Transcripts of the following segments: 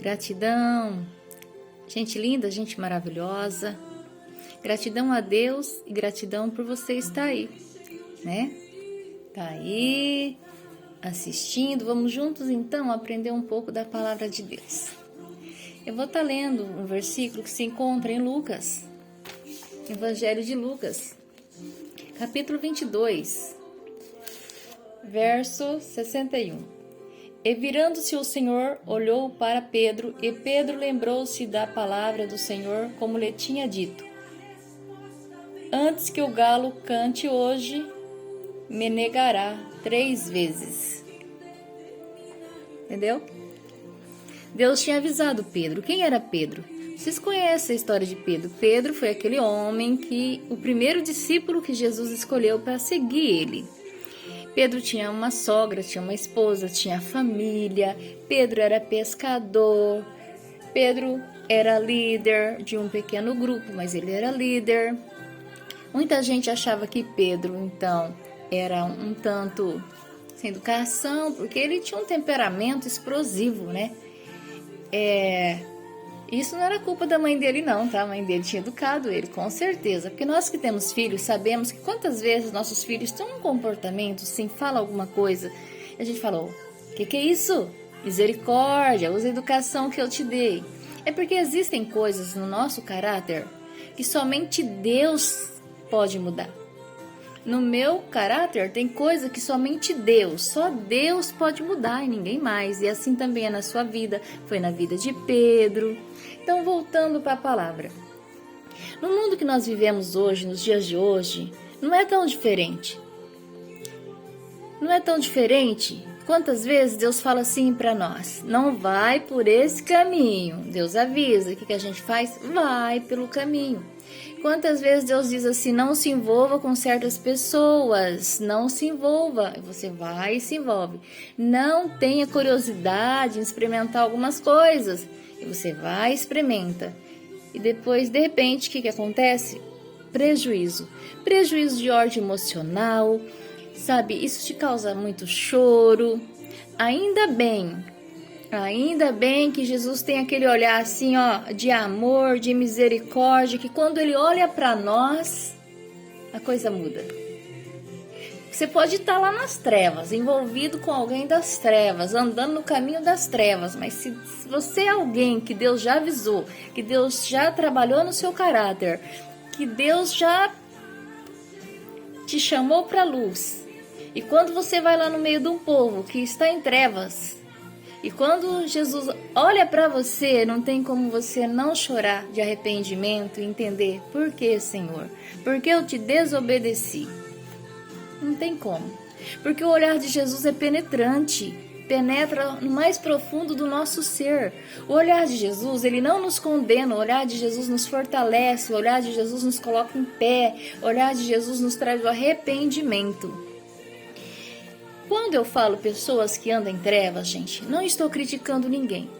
Gratidão, gente linda, gente maravilhosa. Gratidão a Deus e gratidão por você estar aí, né? Tá aí, assistindo. Vamos juntos então aprender um pouco da palavra de Deus. Eu vou estar lendo um versículo que se encontra em Lucas, Evangelho de Lucas, capítulo 22, verso 61. E virando-se o Senhor, olhou para Pedro, e Pedro lembrou-se da palavra do Senhor, como lhe tinha dito: antes que o galo cante hoje, me negará 3 vezes. Entendeu? Deus tinha avisado Pedro. Quem era Pedro? Vocês conhecem a história de Pedro. Pedro foi aquele homem o primeiro discípulo que Jesus escolheu para seguir ele. Pedro tinha uma sogra, tinha uma esposa, tinha família. Pedro era pescador. Pedro era líder de um pequeno grupo, mas ele era líder. Muita gente achava que Pedro, então, era um tanto sem educação, porque ele tinha um temperamento explosivo, né? Isso não era culpa da mãe dele não, tá? A mãe dele tinha educado ele, com certeza. Porque nós que temos filhos, sabemos que quantas vezes nossos filhos têm um comportamento, assim, fala alguma coisa, e a gente falou: que é isso? Misericórdia, usa a educação que eu te dei. É porque existem coisas no nosso caráter que somente Deus pode mudar. No meu caráter tem coisa que somente Deus, só Deus pode mudar e ninguém mais. E assim também é na sua vida, foi na vida de Pedro. Então, voltando para a palavra. No mundo que nós vivemos hoje, nos dias de hoje, não é tão diferente. Não é tão diferente. Quantas vezes Deus fala assim para nós: não vai por esse caminho. Deus avisa. O que a gente faz? Vai pelo caminho. Quantas vezes Deus diz assim: não se envolva com certas pessoas, não se envolva, você vai e se envolve. Não tenha curiosidade em experimentar algumas coisas, e você vai e experimenta. E depois, de repente, o que acontece? Prejuízo de ordem emocional, sabe? Isso te causa muito choro. Ainda bem que Jesus tem aquele olhar assim, ó, de amor, de misericórdia, que quando ele olha para nós, a coisa muda. Você pode estar lá nas trevas, envolvido com alguém das trevas, andando no caminho das trevas, mas se você é alguém que Deus já avisou, que Deus já trabalhou no seu caráter, que Deus já te chamou para a luz, e quando você vai lá no meio de um povo que está em trevas, e quando Jesus olha para você, não tem como você não chorar de arrependimento e entender: por que, Senhor? Porque eu te desobedeci. Não tem como. Porque o olhar de Jesus é penetrante, penetra no mais profundo do nosso ser. O olhar de Jesus, ele não nos condena, o olhar de Jesus nos fortalece, o olhar de Jesus nos coloca em pé, o olhar de Jesus nos traz o arrependimento. Quando eu falo pessoas que andam em trevas, gente, não estou criticando ninguém.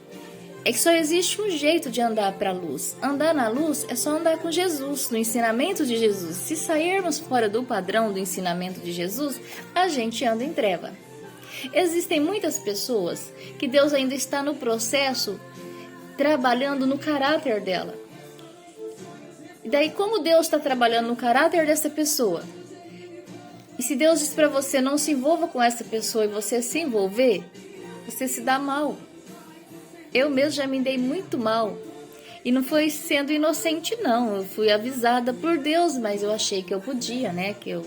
É que só existe um jeito de andar para a luz. Andar na luz é só andar com Jesus, no ensinamento de Jesus. Se sairmos fora do padrão do ensinamento de Jesus, a gente anda em treva. Existem muitas pessoas que Deus ainda está no processo, trabalhando no caráter dela. E daí, como Deus está trabalhando no caráter dessa pessoa? E se Deus diz para você: não se envolva com essa pessoa, e você se envolver, você se dá mal. Eu mesmo já me dei muito mal. E não foi sendo inocente, não. Eu fui avisada por Deus, mas eu achei que eu podia, né? Que eu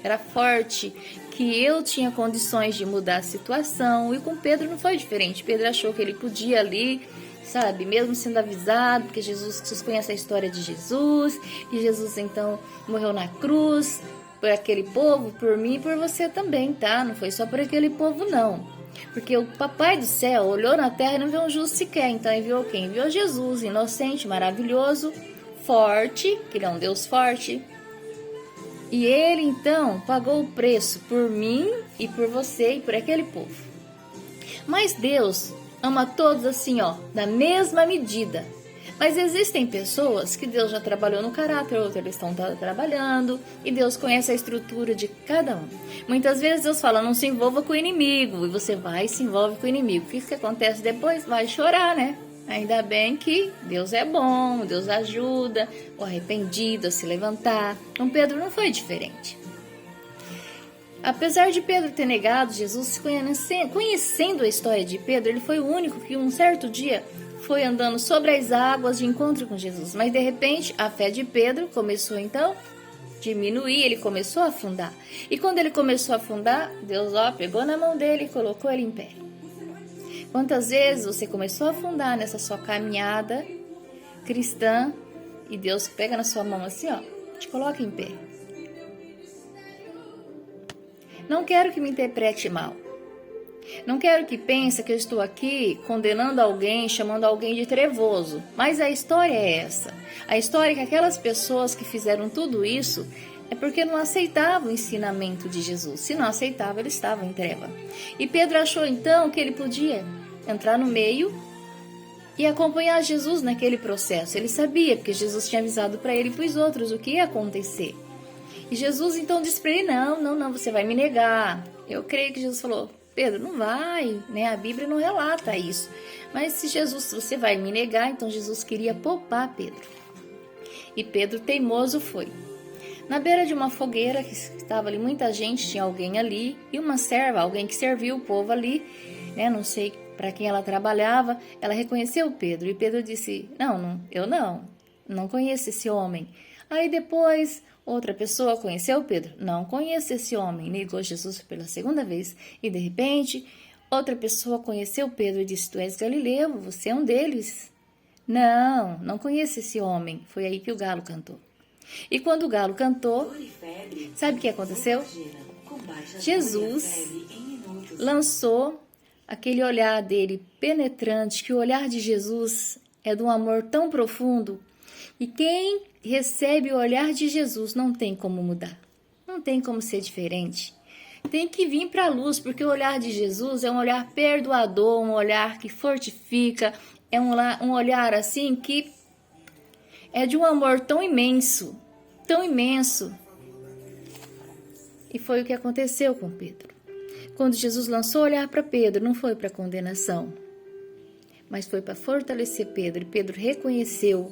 era forte, que eu tinha condições de mudar a situação. E com Pedro não foi diferente. Pedro achou que ele podia ali, sabe? Mesmo sendo avisado, porque vocês conhecem a história de Jesus. E Jesus, então, morreu na cruz por aquele povo, por mim e por você também, tá? Não foi só por aquele povo, não. Porque o Papai do Céu olhou na terra e não viu um justo sequer. Então enviou quem? Enviou Jesus, inocente, maravilhoso, forte, que ele é um Deus forte. E ele, então, pagou o preço por mim e por você e por aquele povo. Mas Deus ama todos assim, ó, na mesma medida. Mas existem pessoas que Deus já trabalhou no caráter, outras estão trabalhando, e Deus conhece a estrutura de cada um. Muitas vezes Deus fala: não se envolva com o inimigo, e você vai e se envolve com o inimigo. O que acontece depois? Vai chorar, né? Ainda bem que Deus é bom, Deus ajuda o arrependido a se levantar. Com Pedro não foi diferente. Apesar de Pedro ter negado Jesus, conhecendo a história de Pedro, ele foi o único que um certo dia foi andando sobre as águas de encontro com Jesus. Mas de repente a fé de Pedro começou então a diminuir, ele começou a afundar. E quando ele começou a afundar, Deus pegou na mão dele e colocou ele em pé. Quantas vezes você começou a afundar nessa sua caminhada cristã e Deus pega na sua mão assim, te coloca em pé. Não quero que me interprete mal. Não quero que pense que eu estou aqui condenando alguém, chamando alguém de trevoso. Mas a história é essa. A história é que aquelas pessoas que fizeram tudo isso é porque não aceitavam o ensinamento de Jesus. Se não aceitavam, eles estavam em treva. E Pedro achou então que ele podia entrar no meio e acompanhar Jesus naquele processo. Ele sabia, porque Jesus tinha avisado para ele e para os outros o que ia acontecer. E Jesus então disse para ele, não, você vai me negar. Eu creio que Jesus falou, Pedro, não vai, né? A Bíblia não relata isso. Mas se você vai me negar, então Jesus queria poupar Pedro. E Pedro, teimoso, foi. Na beira de uma fogueira, que estava ali muita gente, tinha alguém ali, e uma serva, alguém que serviu o povo ali, né? Não sei para quem ela trabalhava, ela reconheceu Pedro. E Pedro disse, eu não conheço esse homem. Aí depois, outra pessoa conheceu Pedro, não conheço esse homem, negou Jesus pela segunda vez. E de repente, outra pessoa conheceu Pedro e disse, tu és galileu, você é um deles. Não conheço esse homem. Foi aí que o galo cantou. E quando o galo cantou, sabe o que aconteceu? Jesus lançou aquele olhar dele penetrante, que o olhar de Jesus é de um amor tão profundo. E quem recebe o olhar de Jesus não tem como mudar, não tem como ser diferente. Tem que vir para a luz, porque o olhar de Jesus é um olhar perdoador, um olhar que fortifica, é um olhar assim que é de um amor tão imenso, tão imenso. E foi o que aconteceu com Pedro. Quando Jesus lançou o olhar para Pedro, não foi para condenação, mas foi para fortalecer Pedro. E Pedro reconheceu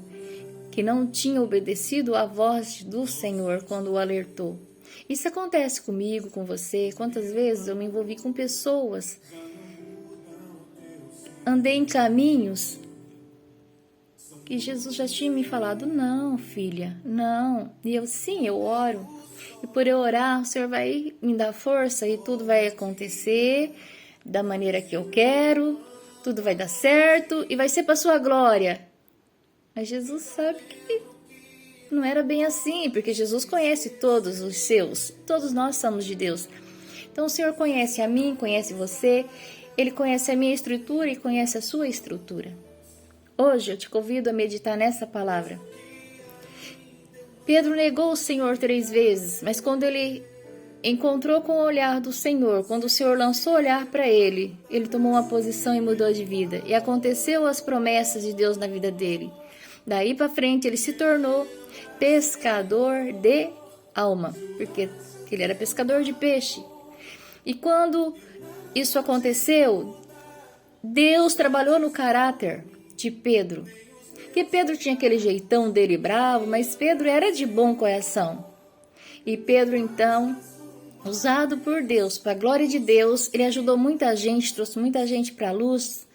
que não tinha obedecido à voz do Senhor quando o alertou. Isso acontece comigo, com você. Quantas vezes eu me envolvi com pessoas, andei em caminhos que Jesus já tinha me falado, não, filha, não. E eu oro. E por eu orar, o Senhor vai me dar força e tudo vai acontecer da maneira que eu quero, tudo vai dar certo e vai ser para sua glória. Mas Jesus sabe que não era bem assim, porque Jesus conhece todos os seus, todos nós somos de Deus. Então o Senhor conhece a mim, conhece você, Ele conhece a minha estrutura e conhece a sua estrutura. Hoje eu te convido a meditar nessa palavra. Pedro negou o Senhor 3 vezes, mas quando ele encontrou com o olhar do Senhor, quando o Senhor lançou o olhar para ele, ele tomou uma posição e mudou de vida. E aconteceu as promessas de Deus na vida dele. Daí para frente ele se tornou pescador de alma, porque ele era pescador de peixe. E quando isso aconteceu, Deus trabalhou no caráter de Pedro. Porque Pedro tinha aquele jeitão dele bravo, mas Pedro era de bom coração. E Pedro então, usado por Deus, para a glória de Deus, ele ajudou muita gente, trouxe muita gente para a luz,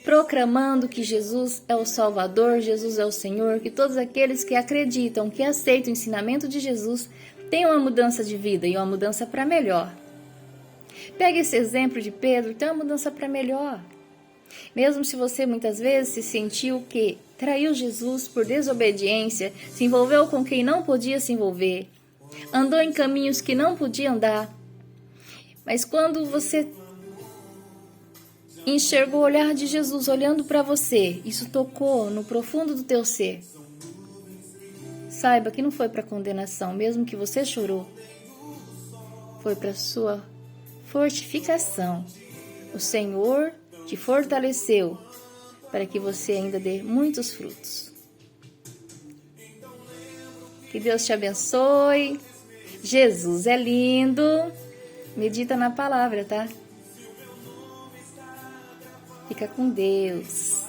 proclamando que Jesus é o Salvador, Jesus é o Senhor, que todos aqueles que acreditam, que aceitam o ensinamento de Jesus, têm uma mudança de vida e uma mudança para melhor. Pega esse exemplo de Pedro, tem uma mudança para melhor. Mesmo se você muitas vezes se sentiu que traiu Jesus por desobediência, se envolveu com quem não podia se envolver, andou em caminhos que não podia andar, mas quando você enxergou o olhar de Jesus olhando para você, isso tocou no profundo do teu ser. Saiba que não foi para condenação, mesmo que você chorou, foi para sua fortificação. O Senhor te fortaleceu para que você ainda dê muitos frutos. Que Deus te abençoe. Jesus é lindo. Medita na palavra, tá? Fica com Deus.